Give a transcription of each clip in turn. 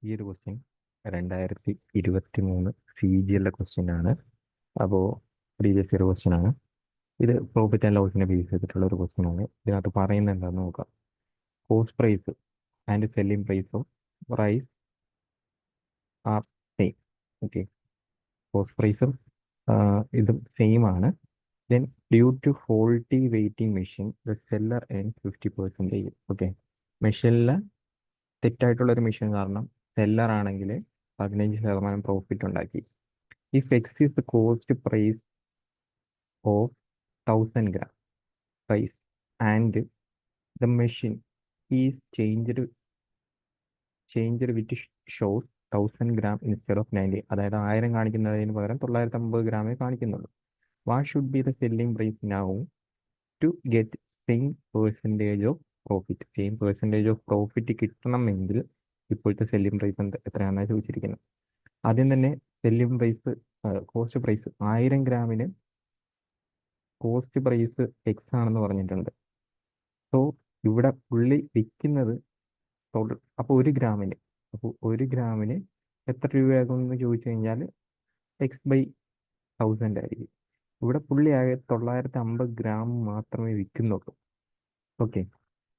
ഈ ഒരു question 2023 CGL question ആണ്. അപ്പോൾ പ്രീവിയസ് ഇയർ ക്വസ്റ്റ്യൻ ആണ്. ഇത് പ്രോഫിറ്റ് ആൻഡ് ലോസിനെ ബേസ് ചെയ്തിട്ടുള്ള ഒരു ക്വസ്റ്റ്യൻ ആണ്. ഇതിനകത്ത് പറയുന്നത് എന്താണെന്ന് നോക്കാം. Cost price and selling price of rice are same. Okay, cost പ്രൈസും ഇതും സെയിം ആണ്. Then due to faulty weighing machine the seller earn 50%. Okay, മെഷീനിൽ തെറ്റായിട്ടുള്ള ഒരു മെഷീൻ കാരണം സെല്ലർ ആണെങ്കിൽ 15% പ്രോഫിറ്റ് ഉണ്ടാക്കി. If x is the cost price of 1000 gram price and the machine is changed with shows 1000 gram instead of 90. അതായത് 1000 കാണിക്കുന്നതിന് പകരം 950 ഗ്രാമേ കാണിക്കുന്നുള്ളൂ. What should be the selling price now to get same percentage of profit? Same percentage of profit കിട്ടണമെങ്കിൽ ഇപ്പോഴത്തെ selling price എത്രയാണെന്നാണ് ചോദിച്ചിരിക്കുന്നത്. ആദ്യം തന്നെ സെല്ലിംഗ് പ്രൈസ്, കോസ്റ്റ് പ്രൈസ് 1000 ഗ്രാമിന് കോസ്റ്റ് പ്രൈസ് എക്സ് ആണെന്ന് പറഞ്ഞിട്ടുണ്ട്. സോ ഇവിടെ പുള്ളി വിൽക്കുന്നത് അപ്പോൾ ഒരു ഗ്രാമിന് എത്ര രൂപയാകും എന്ന് ചോദിച്ചു കഴിഞ്ഞാൽ X/1000 ആയിരിക്കും. ഇവിടെ പുള്ളി ആകെ 950 ഗ്രാം മാത്രമേ വിൽക്കുന്നുള്ളൂ. ഓക്കെ,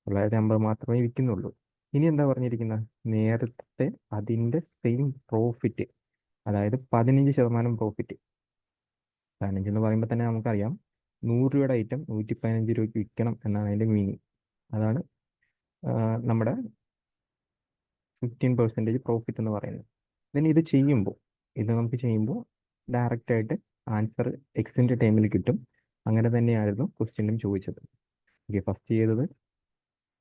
950 മാത്രമേ വിൽക്കുന്നുള്ളൂ. ഇനി എന്താ പറഞ്ഞിരിക്കുന്നത്? നേരത്തെ അതിൻ്റെ സെയിം പ്രോഫിറ്റ്, അതായത് 15% പ്രോഫിറ്റ്. 15 എന്ന് പറയുമ്പോൾ തന്നെ നമുക്കറിയാം 100 രൂപയുടെ ഐറ്റം 115 രൂപയ്ക്ക് വിൽക്കണം എന്നാണ് അതിൻ്റെ മീനിങ്. അതാണ് നമ്മുടെ 15% പ്രോഫിറ്റ് എന്ന് പറയുന്നത്. ദെൻ ഇത് നമുക്ക് ചെയ്യുമ്പോൾ ഡയറക്റ്റ് ആയിട്ട് ആൻസർ എക്സിൻ്റെ ടൈമിൽ കിട്ടും. അങ്ങനെ തന്നെയായിരുന്നു ക്വസ്റ്റ്യനിലും ചോദിച്ചത്. ഓക്കെ, ഫസ്റ്റ് ചെയ്തത്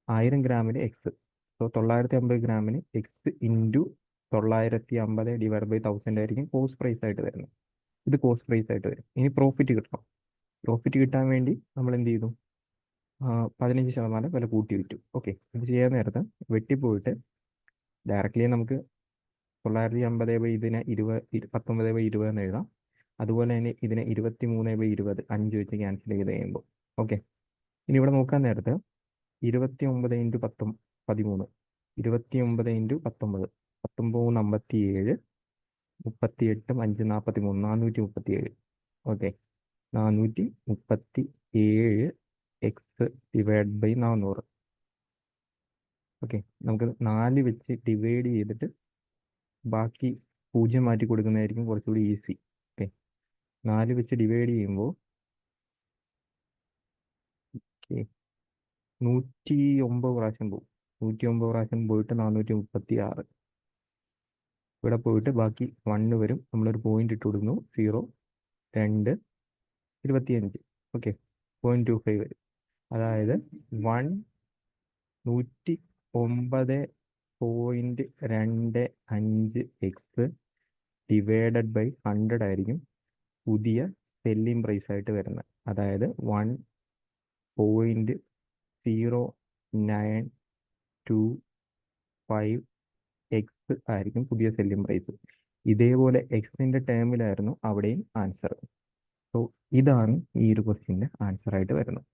1000 ഗ്രാമിന് എക്സ്. സോ 950 ഗ്രാമിന് എക്സ് ഇൻറ്റു 950 ഡിവൈഡ് ബൈ 1000 ആയിരിക്കും കോസ്റ്റ് പ്രൈസ് ആയിട്ട് വരുന്നത്. ഇത് കോസ്റ്റ് പ്രൈസ് ആയിട്ട് വരും. ഇനി പ്രോഫിറ്റ് കിട്ടണം. പ്രോഫിറ്റ് കിട്ടാൻ വേണ്ടി നമ്മൾ എന്ത് ചെയ്തു? 15% വില കൂട്ടി വിറ്റു. ഓക്കെ, ഇത് ചെയ്യാൻ നേരത്ത് വെട്ടിപ്പോയിട്ട് ഡയറക്റ്റ്ലി നമുക്ക് 950 ഇതിനെ 19/20 എന്ന് എഴുതാം. അതുപോലെ തന്നെ ഇതിനെ 23/20 5 വെച്ച് ക്യാൻസൽ ചെയ്ത് കഴിയുമ്പോൾ ഓക്കെ. ഇനി ഇവിടെ നോക്കാൻ നേരത്ത് 29 × 13, 29 × 19, 19 57, 38 5 43, 437. Okay, 437 x divide by 400. Okay, നമുക്ക് 4 വെച്ച് ഡിവൈഡ് ചെയ്തിട്ട് ബാക്കി 0 മാറ്റി കൊടുക്കുന്നതായിരിക്കും കുറച്ചുകൂടി ഈസി. ഓക്കെ, 4 വെച്ച് ഡിവൈഡ് ചെയ്യുമ്പോൾ 109 പ്രാവശ്യം പോകും. 109 പ്രാവശ്യം പോയിട്ട് 436. ഇവിടെ പോയിട്ട് ബാക്കി 1 വരും. നമ്മളൊരു പോയിന്റ് ഇട്ട് കൊടുക്കുന്നു. 0, 2, 25. ഓക്കെ, 0.25 വരും. അതായത് 109.25 എക്സ് ഡിവൈഡഡ് ബൈ 100 ആയിരിക്കും പുതിയ സെല്ലിംഗ് പ്രൈസ് ആയിട്ട് വരുന്നത്. അതായത് 1.0925 എക്സ് ആയിരിക്കും പുതിയ സെല്ലിംഗ് പ്രൈസ്. ഇതേപോലെ എക്സിൻ്റെ ടേമിലായിരുന്നു അവിടെയും ആൻസർ. സോ ഇതാണ് ഈ ഒരു ക്വസ്റ്റ്യൻ്റെ ആൻസർ ആയിട്ട് വരുന്നത്.